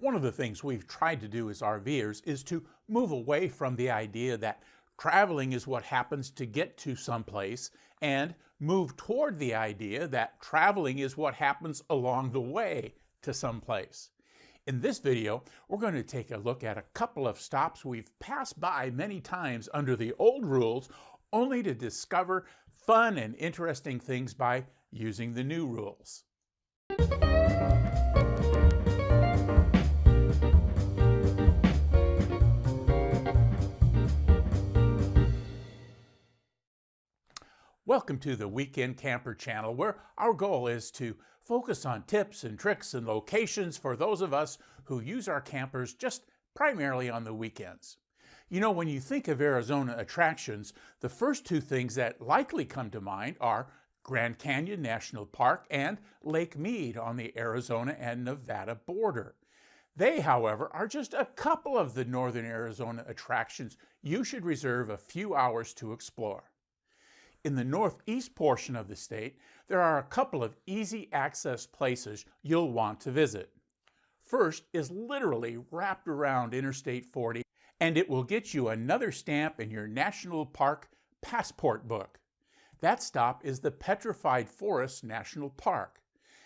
One of the things we've tried to do as RVers is to move away from the idea that traveling is what happens to get to someplace and move toward the idea that traveling is what happens along the way to someplace. In this video, we're going to take a look at a couple of stops we've passed by many times under the old rules, only to discover fun and interesting things by using the new rules. Welcome to the Weekend Camper channel, where our goal is to focus on tips and tricks and locations for those of us who use our campers just primarily on the weekends. You know, when you think of Arizona attractions, the first two things that likely come to mind are Grand Canyon National Park and Lake Mead on the Arizona and Nevada border. They, however, are just a couple of the northern Arizona attractions you should reserve a few hours to explore. In the northeast portion of the state, there are a couple of easy access places you'll want to visit. First is literally wrapped around Interstate 40, and it will get you another stamp in your National Park passport book. That stop is the Petrified Forest National Park.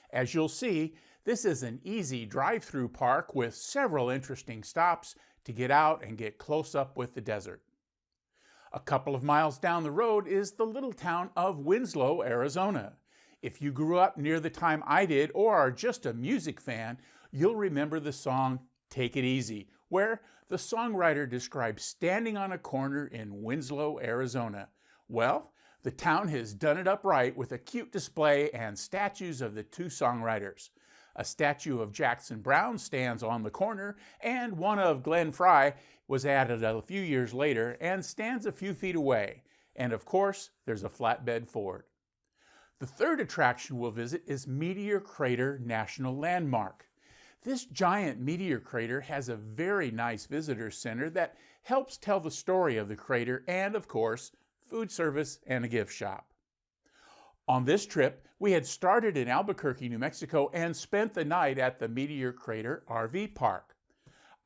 As you'll see, this is an easy drive-through park with several interesting stops to get out and get close up with the desert. A couple of miles down the road is the little town of Winslow, Arizona. If you grew up near the time I did or are just a music fan, you'll remember the song Take It Easy, where the songwriter describes standing on a corner in Winslow, Arizona. Well, the town has done it up right with a cute display and statues of the two songwriters. A statue of Jackson Browne stands on the corner, and one of Glenn Frey was added a few years later and stands a few feet away. And of course, there's a flatbed Ford. The third attraction we'll visit is Meteor Crater National Landmark. This giant meteor crater has a very nice visitor center that helps tell the story of the crater and, of course, food service and a gift shop. On this trip, we had started in Albuquerque, New Mexico, and spent the night at the Meteor Crater RV Park.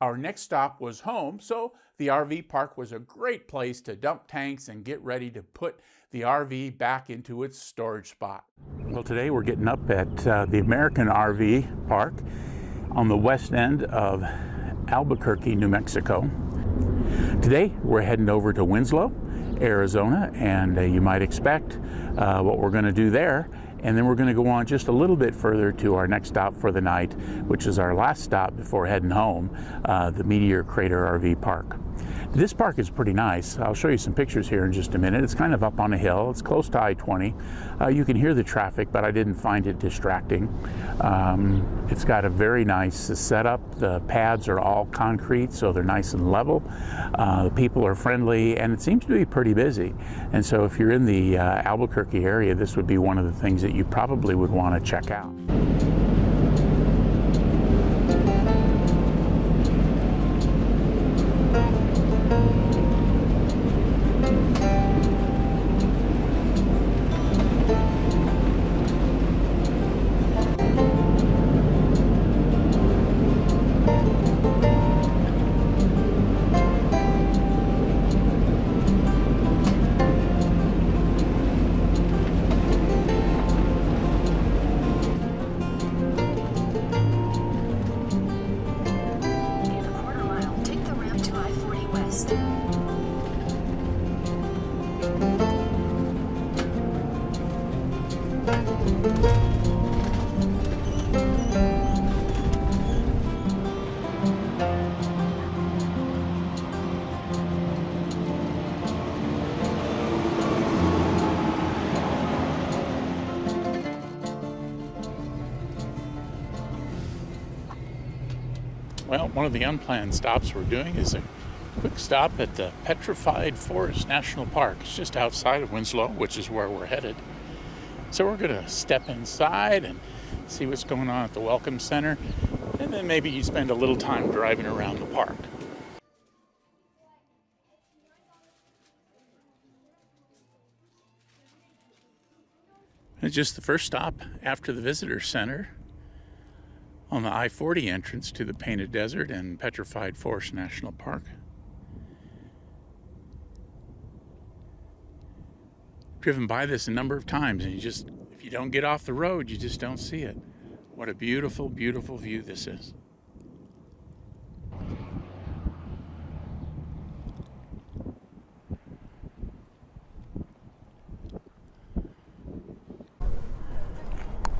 Our next stop was home, so the RV park was a great place to dump tanks and get ready to put the RV back into its storage spot. Well, today we're getting up at the American RV Park on the west end of Albuquerque, New Mexico. Today we're heading over to Winslow, Arizona, and you might expect what we're going to do there. And then we're going to go on just a little bit further to our next stop for the night, which is our last stop before heading home, the Meteor Crater RV Park. This park is pretty nice. I'll show you some pictures here in just a minute. It's kind of up on a hill. It's close to I-20. You can hear the traffic, but I didn't find it distracting. It's got a very nice setup. The pads are all concrete, so they're nice and level. The people are friendly, and it seems to be pretty busy. And so if you're in the Albuquerque area, this would be one of the things that you probably would want to check out. Well, one of the unplanned stops we're doing is a quick stop at the Petrified Forest National Park. It's just outside of Winslow, which is where we're headed. So we're going to step inside and see what's going on at the Welcome Center, and then maybe you spend a little time driving around the park. It's just the first stop after the visitor center on the I-40 entrance to the Painted Desert and Petrified Forest National Park. Driven by this a number of times, and if you don't get off the road, you just don't see it. What a beautiful, beautiful view this is.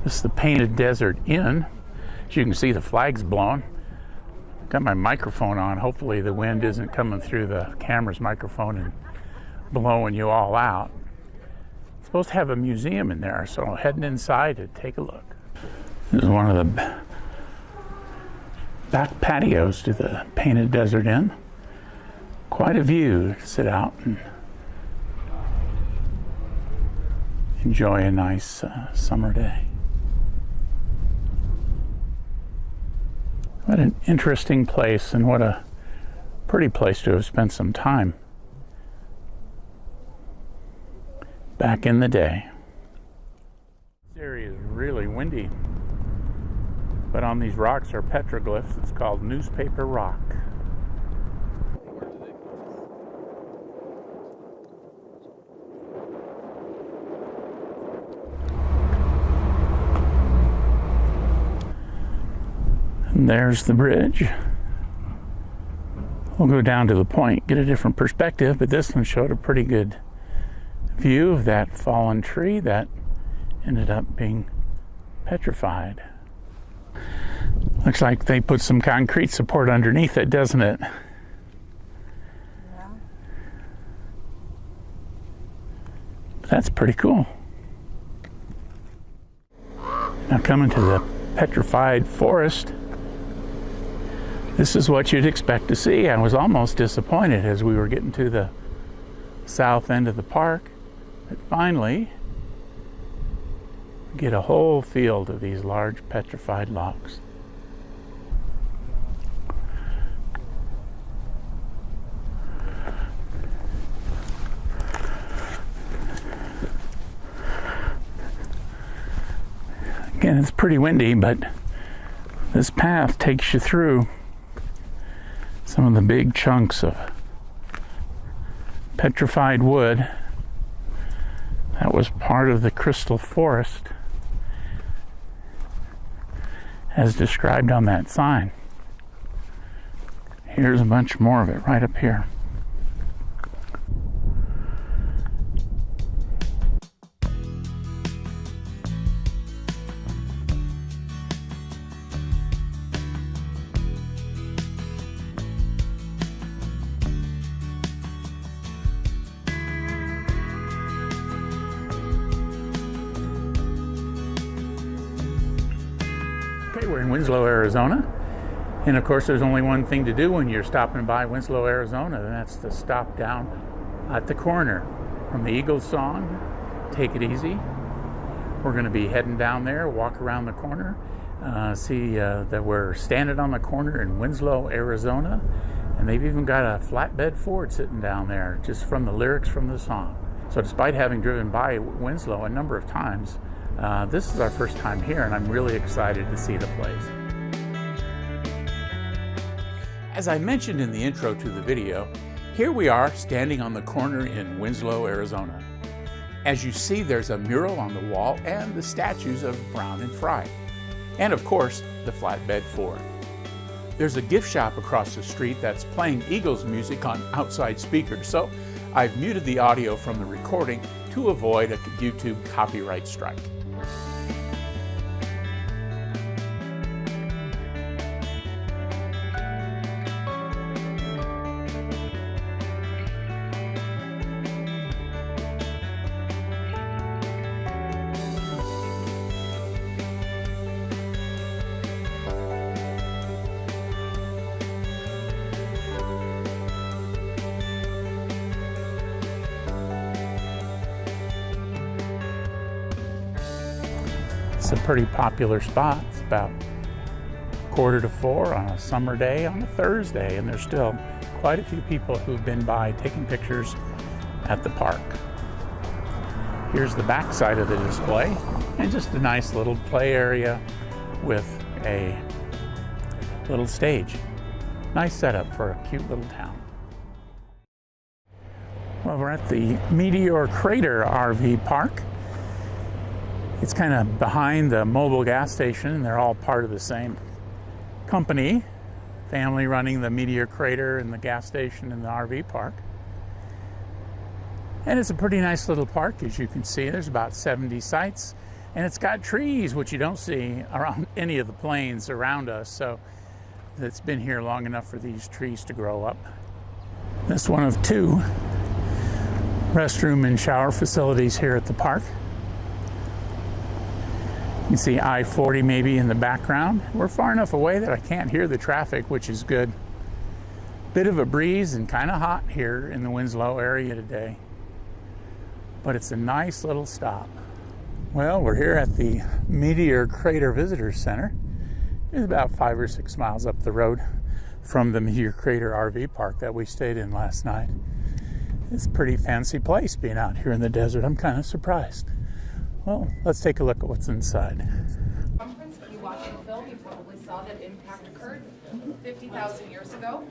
This is the Painted Desert Inn. As you can see, the flag's blowing. Got my microphone on. Hopefully the wind isn't coming through the camera's microphone and blowing you all out. It's supposed to have a museum in there, so I'm heading inside to take a look. This is one of the back patios to the Painted Desert Inn. Quite a view to sit out and enjoy a nice summer day. What an interesting place, and what a pretty place to have spent some time back in the day. This area is really windy, but on these rocks are petroglyphs. It's called Newspaper Rock. And there's the bridge. We'll go down to the point, get a different perspective, but this one showed a pretty good view of that fallen tree that ended up being petrified. Looks like they put some concrete support underneath it, doesn't it? Yeah. That's pretty cool. Now coming to the petrified forest. This is what you'd expect to see. I was almost disappointed as we were getting to the south end of the park, but finally we get a whole field of these large petrified logs. Again, it's pretty windy, but this path takes you through some of the big chunks of petrified wood that was part of the crystal forest as described on that sign. Here's a bunch more of it right up here. Okay, we're in Winslow, Arizona. And of course, there's only one thing to do when you're stopping by Winslow, Arizona, and that's to stop down at the corner from the Eagles song, Take It Easy. We're going to be heading down there, walk around the corner, see that we're standing on the corner in Winslow, Arizona, and they've even got a flatbed Ford sitting down there just from the lyrics from the song. So despite having driven by Winslow a number of times, this is our first time here, and I'm really excited to see the place. As I mentioned in the intro to the video, here we are standing on the corner in Winslow, Arizona. As you see, there's a mural on the wall and the statues of Brown and Fry. And of course, the flatbed Ford. There's a gift shop across the street that's playing Eagles music on outside speakers, so I've muted the audio from the recording to avoid a YouTube copyright strike. It's a pretty popular spot. It's about 3:45 on a summer day on a Thursday, and there's still quite a few people who've been by taking pictures at the park. Here's the back side of the display, and just a nice little play area with a little stage. Nice setup for a cute little town. Well, we're at the Meteor Crater RV Park. It's kind of behind the mobile gas station. They're all part of the same company. Family running the Meteor Crater and the gas station and the RV park. And it's a pretty nice little park, as you can see. There's about 70 sites, and it's got trees, which you don't see around any of the plains around us. So it's been here long enough for these trees to grow up. This is one of 2 restroom and shower facilities here at the park. You can see I-40 maybe in the background. We're far enough away that I can't hear the traffic, which is good. Bit of a breeze and kind of hot here in the Winslow area today. But it's a nice little stop. Well, we're here at the Meteor Crater Visitor Center. It's about 5 or 6 miles up the road from the Meteor Crater RV park that we stayed in last night. It's a pretty fancy place being out here in the desert. I'm kind of surprised. Well, let's take a look at what's inside. Conference, when you watch the film, you probably saw that impact occurred 50,000 years ago.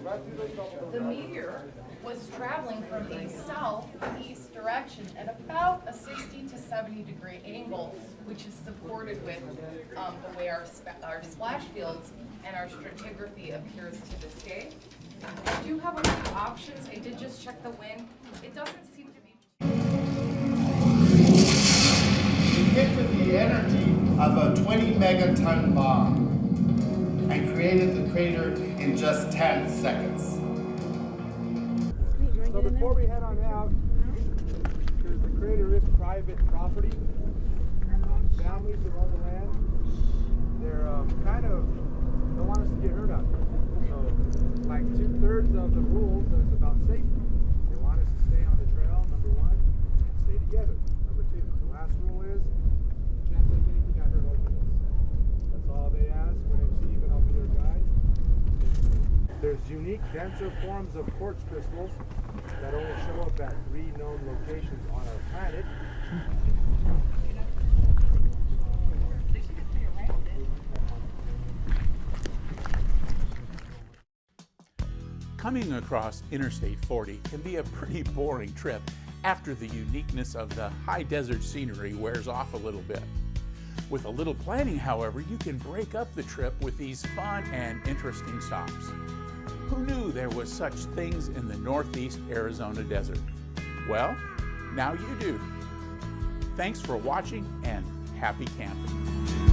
The meteor was traveling from a southeast direction at about a 60 to 70 degree angle, which is supported with the way our splash fields and our stratigraphy appears to this day. I do have a few options. I did just check the wind. It doesn't seem to be. It hit with the energy of a 20 megaton bomb and created the crater in just 10 seconds. So before we head on out, because the crater is private property, families who own the land, they're kind of don't want us to get hurt out there. So, like 2/3 of the rules is about safety. They want us to stay on the trail, number 1, and stay together. Number 2, the last rule is you can't take anything out here over this. That's all they ask. When it's even, I'll be your guide. There's unique, denser forms of quartz crystals that only show up at 3 known locations on our planet. Coming across Interstate 40 can be a pretty boring trip after the uniqueness of the high desert scenery wears off a little bit. With a little planning, however, you can break up the trip with these fun and interesting stops. Who knew there was such things in the northeast Arizona desert? Well, now you do. Thanks for watching and happy camping.